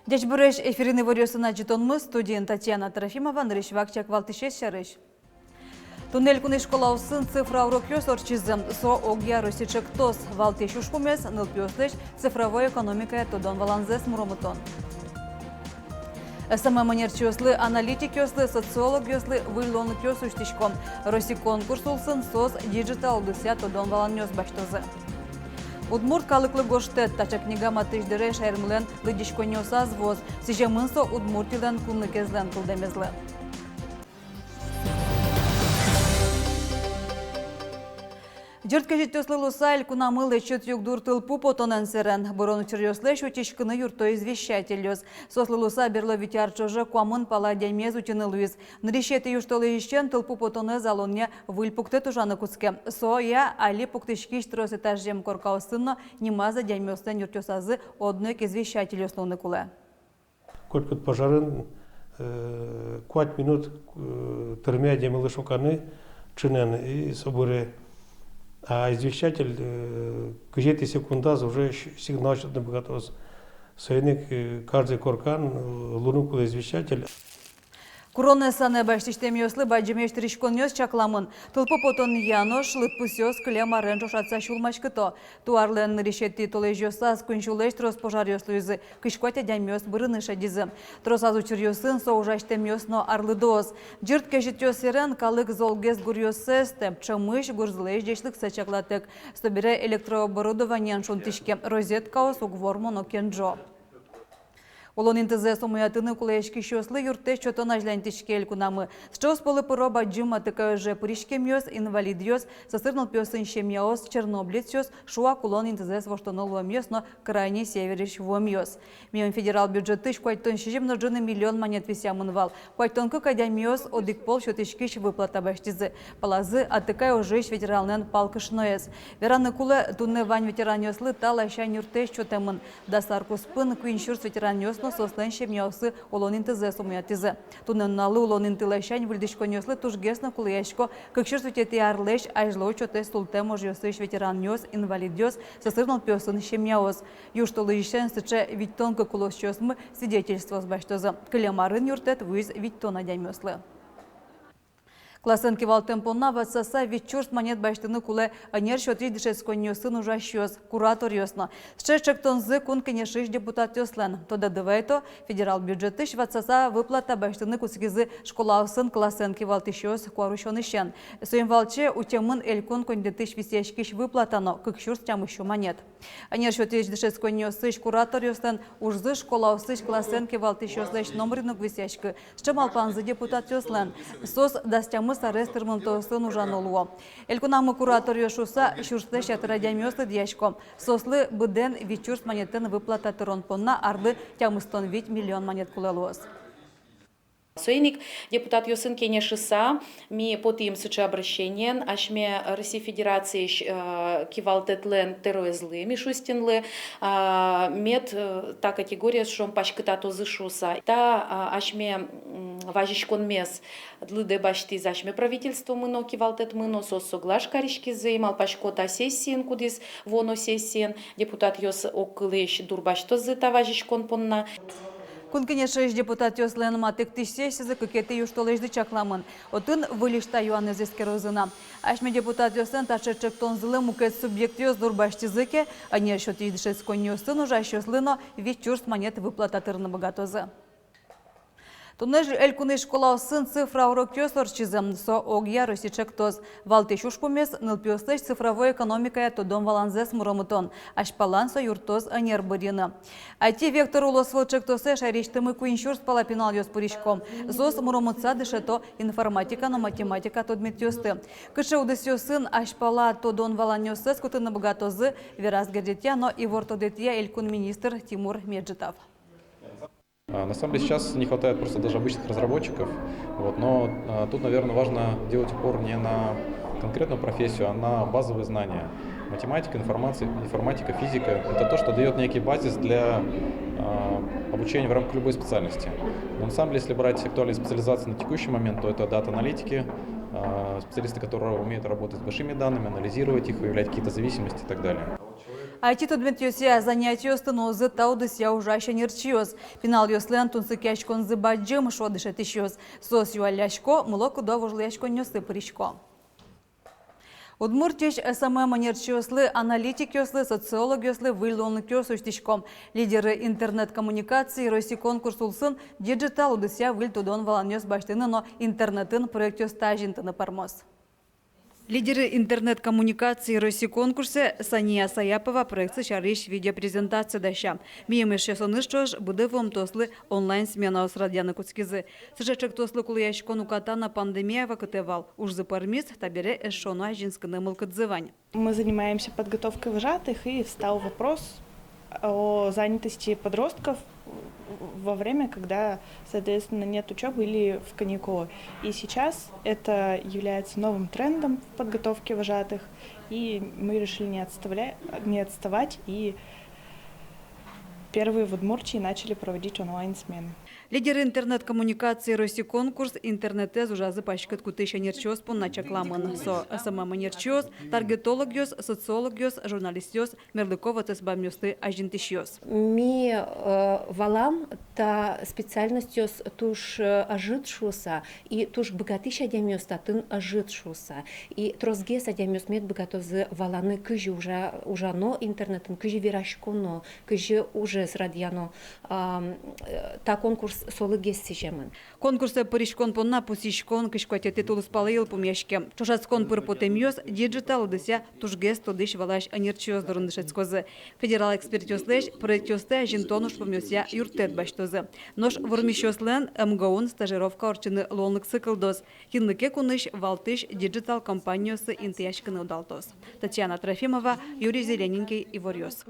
Дечбуреш эфирины варёсына житонмыз, студент Татьяна Трофимова, Нырышвакчак Валтышес Шарыш. Туннель куны школаусын цифра урокёс орчизым, со огья росичек тос, Валтыш ушкумес, нылпёслеш, цифровой экономика тодон валанзес муромутон. Сама манерчёслы, аналитикёслы, социологёслы, вылон кёсуштичком. Роси конкурс улсын сос диджитал дуся тодон валанёс баштозы. Удмурт калыклы гоштет тача книга матыждыре шайрмлен лыдишконёса звоз. Сижемынсо удмуртилен кулныкезлен кылдемезле. Жертка життёслы лусайль кунамылы чет югдур тылпу потонен серен. Борону черёслы шутичкыны юрто извещателёс. Сослы луса берло витярчоже куамын пала дямез утины луиз. Нрещеты юштолы ищен тылпу потоне залонне выльпукты тужаны куцке. Со я али пуктышки штрос этажем коркаусынно немаза дямёстен юртёсазы одной извещателёс луны куле. Кольпут пожарын 4 минут термя дямылы шуканы чинен и соборе. А извещатель каждые секундаз уже сигнал что-то готов. Союзник каждый коркан лунукул извещатель. Куронне сане баштиштемёслы баджимештришконёс чакламын. Тылпы потон янош лытпусёс клема ренжо шатса шулмашкыто. Туарлен решетти толежёса скунчулеш трос пожарёслуизы. Кышкотя дямёс бырыныша дизы. Тросазу чырёсын соужаштемёс но арлыдоз. Джирт кежитёс серен калык золгез гурьёсэс тем чамыш гурзлеш дешлык сачаклатык. Собере электрооборудованиен шунтишке. Розеткаос угвормоно кенджо. Улон интезе сомуятыны кулешки шослы юрте чотона жлантишкель кунамы. Счёс полы пороба джима тыкая же пуришкемьёс, инвалидьёс, сосырнул пёсын щемьяос, черноблицёс, шуа кулон интезе своштонул вомьёс, но крайне севериш вомьёс. Мион федерал бюджетыш куайтон щежим ножжыны миллион монет висямынвал. Куайтон кадямьёс одик пол шотышкиш выплата баштизы. Палазы атыкая уже федералнен палкышноес. Вераны кулы тунны вань ветераньёслы тала щань юрте чотемын. Дасаркус пын куиншурс ветераньёс сослен щемьяусы улон интезе сумятизы. Тунналы улон интелещань выльдишконёслы тужгесно кулыяшко, как шерстутети арлеш, ажло чоте стулте можёсыш ветераньёс, инвалидьёс, сосырнул пёсын щемьяос. Юштолы ищен сыче виттонка кулосчёсмы свидетельство с баштозы. Клемарын юртет вуиз виттона дямёслы. Классенки валтемпонна ватсаса вечерст монет баштыны куле анер шотри дешесконьёсын ужащёс, куратор ёсно. Шечектонзы кун кенешиш депутат ёслен. Тода дывайто федерал бюджетыш ватсаса выплата баштыны куцгизы школаусын классенки валтышёс куарушонышен. Соим валче утемын элькон кондетыш висяшкиш выплатано, как шурс тямышу монет. Анер шотри дешесконьёсыш куратор ёслен ужзы школаусыш классенки валтышёслеш номрынук висяшкы. Шчамалпанзы депутат ёслен. Сос дастямы арестырмын тосын ужанолуо. Элькунамы куратор ёшуса шурсты шатыра дямёслы дияшко. Сослы быден вичурс монетын выплата тыронпонна арды тямыстон 8 миллион монет кулалуос. Союзник депутат Йосын Кенешиса, ми потим сыче обращение, ашме России Федерации кивалтетлен тероизлы, мишустинлы, мед та категория, что пашката тозышуса. Та ашме важишкон мес длыде башти зашме правительство мыно кивалтет мыно сос соглаш каришки займал пашкота сессиен кудис воно сессиен депутат Йос окылыш дурбашто зыта важишкон понна. Кункенешеш депутат ёслен матык тишсесізі кекеті юштолежді чакламын. Отын вылишта юан езескерозына. Ашме депутат ёслен ташечек тонзылы мукет субъект ёс дурбаштизыке, а не счет едшескон ёсын ужаш ёслыно вечурс монет выплататырны богатозы. Туннеж элькуны школаусын цифра урок ёсорчизым, со огья росичек тоз. Валтыш ушкумес нылпёслеш цифровой экономикая тодом валанзес муромытон. Ашпалан со юртоз анербырины. Айти вектор улос волчек тосе шариштымы куиншурс палапинал ёспуришком. Зос муромытса дышето информатика на математика тодмет ёсты. Кыше удыс ёсын ашпала тодон валанёсес кутыны богатозы вераз гердетя, но и вортодетя элькун министр Тимур Меджитов. На самом деле сейчас не хватает просто даже обычных разработчиков, но тут, наверное, важно делать упор не на конкретную профессию, а на базовые знания. Математика, информатика, физика – это то, что дает некий базис для обучения в рамках любой специальности. Но на самом деле, если брать актуальные специализации на текущий момент, то это дата-аналитики, специалисты, которые умеют работать с большими данными, анализировать их, выявлять какие-то зависимости и так далее. Айти tudmet yosia занятиос тынозы таудыся ужаща нерчиос. Пенал йослен тунсы кячконзы баджым шодыша тищос. Сос юаляшко, мулоку довожляшко нёсы паришко. Удмуртич СММ нерчиослы, аналитик йослы, социолог йослы, вылонлы кёсуштишком. Лидеры интернет-коммуникации России конкурс улсын диджитал удыся выль тудон валанёс баштыны, но интернетын проектёс тажинтыны пармос. Лидеры интернет-коммуникации России конкурсе Сания Саяпова проекты шариш видеопрезентация даща. Миемеш ясонышчош буде вам тослы онлайн-смена осрадяны куцкизы. Сыжачек тослы кулыяшкон укатана пандемия вакытевал. Уж за пармиз табере эшону ажинсканы мылкадзывань. Мы занимаемся подготовкой вожатых, и встал вопрос о занятости подростков во время, когда, соответственно, нет учебы или в каникулы. И сейчас это является новым трендом в подготовке вожатых, и мы решили не отставать, и первые в Удмуртии начали проводить онлайн-смены. Лидеры интернет-коммуникации России конкурс интернете зужазы пачкат кутыша нерчиос понна чакламын. Со СММ нерчиос, таргетологиос, социологиос, журналистиос, мерлыкова тесбамьосты ажинтишиос. Ми валам та специальностью туш ажитшуса и туш богатыша демьоста тын ажитшуса. И трозгес адемьос мед богатозы валаны кыжи ужано интернетом, кыжи вирашконо, кыжи уже с радиано. Та конкурс солыгес сижемын. Конкурсы паришкон понна пусишкон кышкотеты тулуспалайыл пумяшке. Чошацкон пырпотемьос диджитал дыся тушгес тодыш валаш анерчиос дурындышецкозы. Федерал экспертиослеш проектиосте ажинтонуш помёся юртет баштозы. Нож вормищослен МГУн стажировка орчыны лонлык цыклдоз. Хинлыке куныш валтыш диджитал компаниясы интияшкыны удалтоз. Татьяна Трофимова, Юрий Зелененький, Иворьос.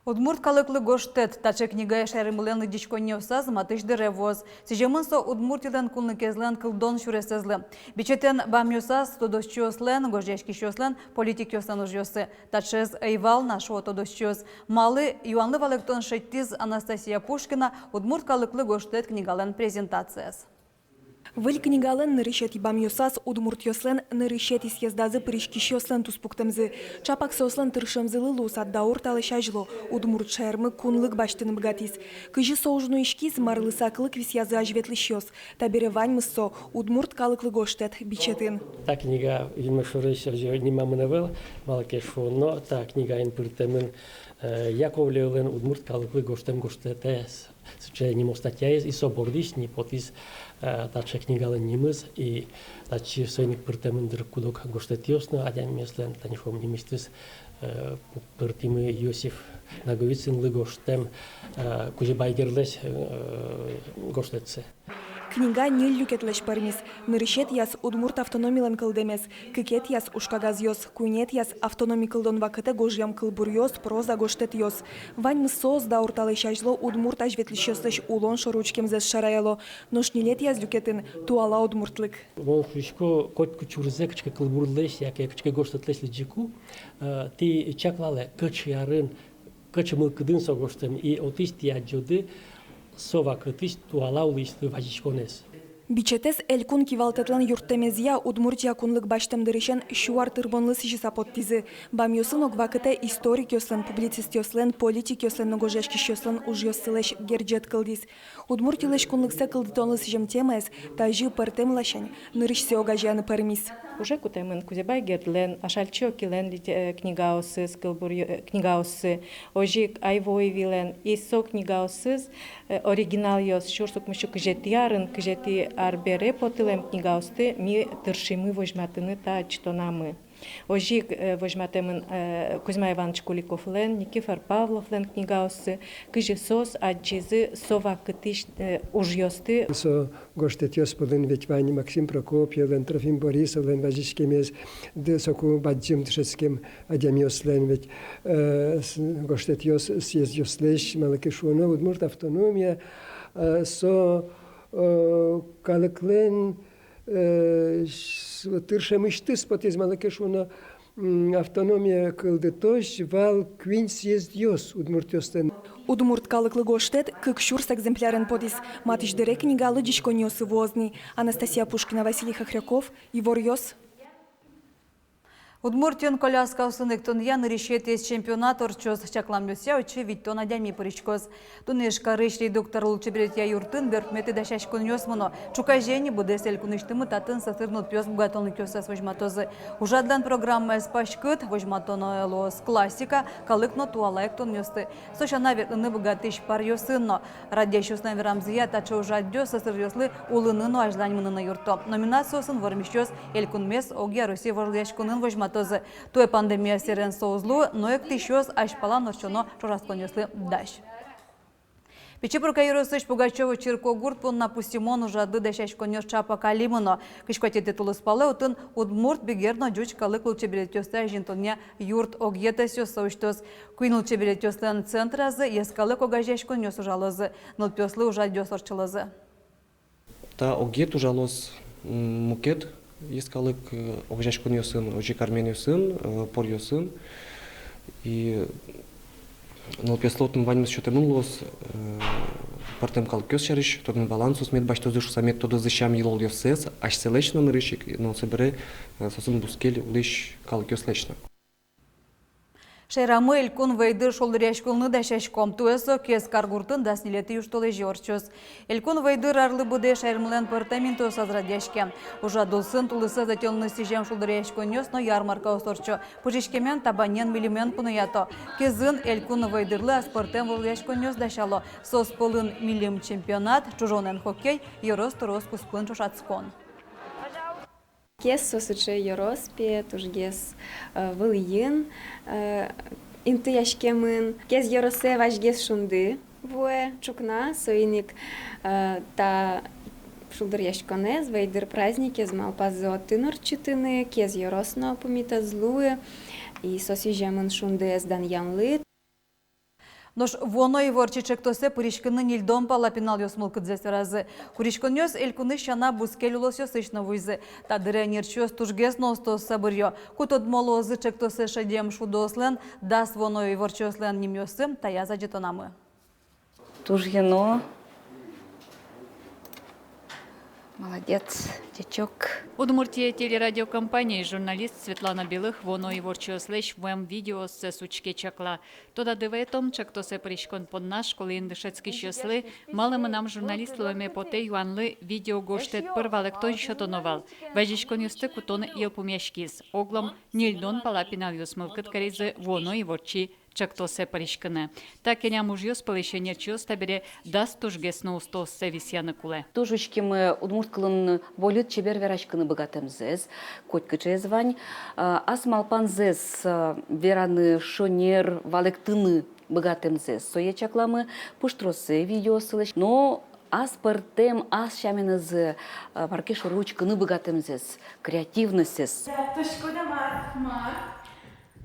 Удмурт калыклы гоштет, таче книга шерымлен дичконьевса зматыш деревоз. Сижемынсо удмуртилен кулныкезлен кылдон шуресезлы. Бичетен бамьосас тодосчослен, гожешкишослен, политикёслен ужьосы. Тачез эйвал нашо тодосчоз. Малы юанлы валектон шеттиз Анастасия Пушкина удмурт калыклы гоштет книгален презентацияс. Выль книгален нырышет ибамьосас удмуртьослен нырышет изъездазы пришкишослен туспуктымзы. Чапак сослен тыршымзылы лусат даур талышажло. Удмурт шермы кунлык баштын бгатис. Кыжы соужну ишкиз марлысаклык висязы ажветлышёс. Табере ваньмысо удмурт калыклы гоштет бичетін. Та книга илмешурыш нимамынавел малакешфонно. Та книга инпыртемын Яковлевлен удмурт калыклы гоштем гоштетес. Сыче нимо статья и собордиш ни потис таче книгален нимыз и тачи сойник пыртемын дыр кудок гоштетиосно адям меслен танишом нимистис пыртимы Йосиф Наговицын лы гоштем кузе байгерлес гоштетсе. Книга нил люкетлеш пармис. Нырышет яс удмурт автономилен кылдемес. Кыкет яс ушкагаз йос. Куйнет яс автономи кылдон вакыты гожьям кылбур йос, проза гоштет йос. Вань мысоз да урталышажло удмурт ажветлишёслеш улон шоручкемзес шараяло. Ношнилет яс люкетін туала удмуртлык. Вон фишко кот кучурзе кычка кылбурлеш, яке кычка гоштетлеш лиджику. Ти чаклале кыч ярын, кыч мылкыдын со гоштем и отисти аджоды сова кытыш туала улышты вазишконес. Бичетес элькун кивалтетлан юрттемезия удмуртия кунлык баштемдырышен шуар тырбонлы сижи сапоттизы. Бамьосын огвакыте историк йослен, публицист йослен, политик йослен, ногожешки йослен уж йоссылеш герджет кылдис. Удмуртилеш кунлыксе кылдытонлы сижем темес, тажи пертем лашань, нырышсе огажаны пармис. Уже кутемын кузебай гердлен, ашальчо килен книгаосы, книгаосы, ожик айвой вилен, исо книгаосыз, оригинал йос, шурсук мышу кыжети ярын, кыжети арбере потылем книгаосты, ми тыршимы вожматыны та чтонамы. Ожик вожматемын Кузьма Иванович Куликов лен, Никифор Павлов лен книгаосы, кыжи сос, аджизы, сова кытыш ужьосты. Со гоштетёс полын ветвани Максим Прокопьев лен, Трофим Борисов лен, вазишкемез, соку баджим тшецким адямиос лен, ведь гоштетёс съездёс леш, малакешуно, удмурт автономия, со калыклен тыршемыштыс потез малакешуно автономия кылдытош вал квин съездёс удмуртёстен. Удмурт калыклы гоштет кыкшурс экземплярен подис. Матыш дере книгалы дичконёсы возный. Анастасия Пушкина, Василий Хохряков, Иворьос. Удмуртион коляска усыныктон ян решетес чемпионат орчоз чакламлюся очи виттон адями поричкоз. Тунеш карыш редуктор лучебретя юртын беркмети дашашкон йосмоно. Чукажени буде селькуныштымы татын сатырнут пёс бугатонлы кёсас вожматозы. Ужадлан программа спашкыт вожматоно элос классика калыкно туалайктон йосты. Сошана ветлыны бугатыш пар йосынно. Радящуснан верамзия тача ужаддё сасыр йослы улыныно ажланьмыныны юрто. Номинациясын вормищёс элькунмес огя Руси вожляшкунын вожматозы. Туе пандемия серен соузлу, но ek тишёс ашпалан орчоно чорасклонёслы даш. Печепурка Юросыш Пугачёва Чирко Гуртпун на пустимон ужады дешашконёс чапа калимоно. Кишкотеты тулыспалы утын удмурт бигерно жуч калык лучебелетёста жинтоне юрт огьетесёс соуштос. Куин лучебелетёстан центразы ескалык огажашконёс ужалызы. Нылпёслы ужадёс орчылызы. Та огьет ужалос мукет. Ескалык огжашкон йосын, ожик армен йосын, пор йосын. И нолпеслотын ванимыз шотемын лос партем калык кёс шарыш, тодын балансус мед баштозы шусамет тодызы шам йылол йосес, аш селечно нырышик, но собере сосын бускель улыш калык кёс лечно. Шайрамы элькун вейдыр шолдыряшкулны дашашком туэсо кес каргуртын даснилети юштолы жорчос. Элькун вейдыр арлы буде шайрмлен партаменту сазрадяшке. Ужа дулсын тулысы зателны сижем шолдыряшконёс, но ярмарка осорчо. Пужишкемен табанен милимен пунуято. Кезын элькун вейдырлы аспортем волдяшконёс дашало. Сос полын милим чемпионат, чужонен хоккей, ерос турос куспын чушацкон. Кес сосычы Ероспе, тужгес вылыйын, инты яшкемын, кез Еросе важгес шунды, буэ чукна, соиник та шулдыр яшконез, вейдыр праздник, кез малпазы отыныр читыны, кез Еросно пумита злуы, и сосижемын шунды эздан янлы. Нош воно и ворчичек тосе пуришкыны нильдом пала пинал йосмул кыдзес разы. Куришконёс элькуны шана бускель улосёс ишна вуйзы. Тадыре нерчёс тужгес ностос сабырьё. Кутод молозы чек тосе шадем шудослен, дас воно и ворчослен немёсым, тая заджетонамы. Тужгено. Молодец, дичок. Удмуртия телерадиокомпания журналист Светлана Белых воно и ворчослеш вем видео с сучке чакла. Тода дивитом, чак то се пришкон под наш, коли індишецькі щосли, малими нам журналістовими поте юанли відео гоштет първа лектон шотоновал. Вежішкон юсти кутон єл помєшкіз. Оглом нільдон палапінал юсмилкит каризи воно і ворчі чак то се пришкане. Так я муж юс полишення чус табіре даст тужгесно усто се вісяны куле. Тужечки мы удмурткалын болит чебер верашканы богатым зез, котка чезвань, ас малпан зез вераны шонер валектыны богатым зез. Сое чакламы пуштросы видеосылыш, но ас партем, ас шаминызы паркеш ручканы богатым зез, креативностес. Тушкода мар.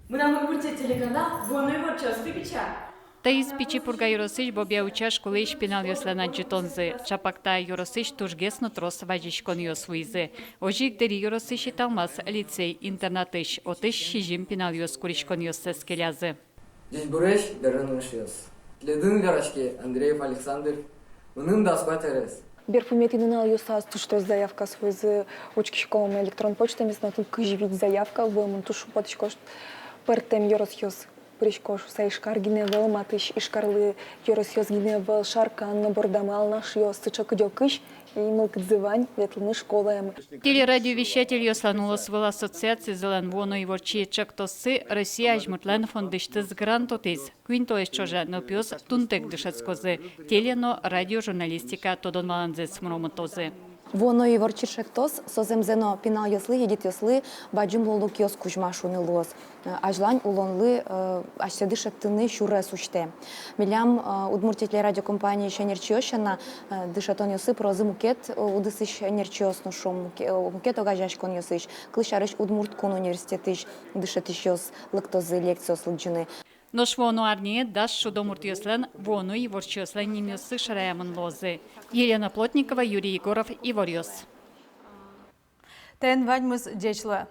Мына Удмуртия телеканал воно и ворчос пипича. Та із пічі пурга Юросич бобя учаш, коли шпінал йослена джетонзи. Чапакта Юросич тужгесно трос важішкон йосвуйзи. Ожік дері Юросич і талмас ліцей інтернатиш. Отиш шижім пінал йос курішкон йосе скелязи. Здесь буреш деренуш йос. Ледын гарашки Андреев Александр. Унын даспа терес. Берфуметининал юсас туштоз заявка свой очки школом электрон почта местно тут кыжевить заявка в мунтушу поточкош партем Юросьёс. Пришкош сайшкар гиневел матыш ишкарлы Юросьёс гиневел шаркан бордамал наш йос сычак идёкыш и мылкдзывань ветлыны школаем. Телерадиовещатель йосланулась в ассоциации зелен воно и ворчи чактосы Россия жмутлен фондыштыз грантотиз. Квинто ещоже нопиос тунтек дышецкозы. Телено радиожурналистика тодон маланзец мроматозы. Воно и ворчишек тос, соземзено пинал йослы, едит йослы, баджим лолук йос кужмашуны лос. Ажлань улонлы, ашседышек тыны шуре суште. Милям Удмуртия телерадиокомпания еще нерчиошена, дышатон йосы прозы мукет, удысыш нерчиос нушом, мукет огажашкон йосыш, клышарыш Удмурткон университетыш, дышатыш йос лактозы лекциос лыкджины. Нош воно арние даш шудомурт йослен, воно и ворчиослен немёсы шараямын лозы. Елена Плотникова, Юрий Егоров и Ворьос. Тен ваньмыз дечлы.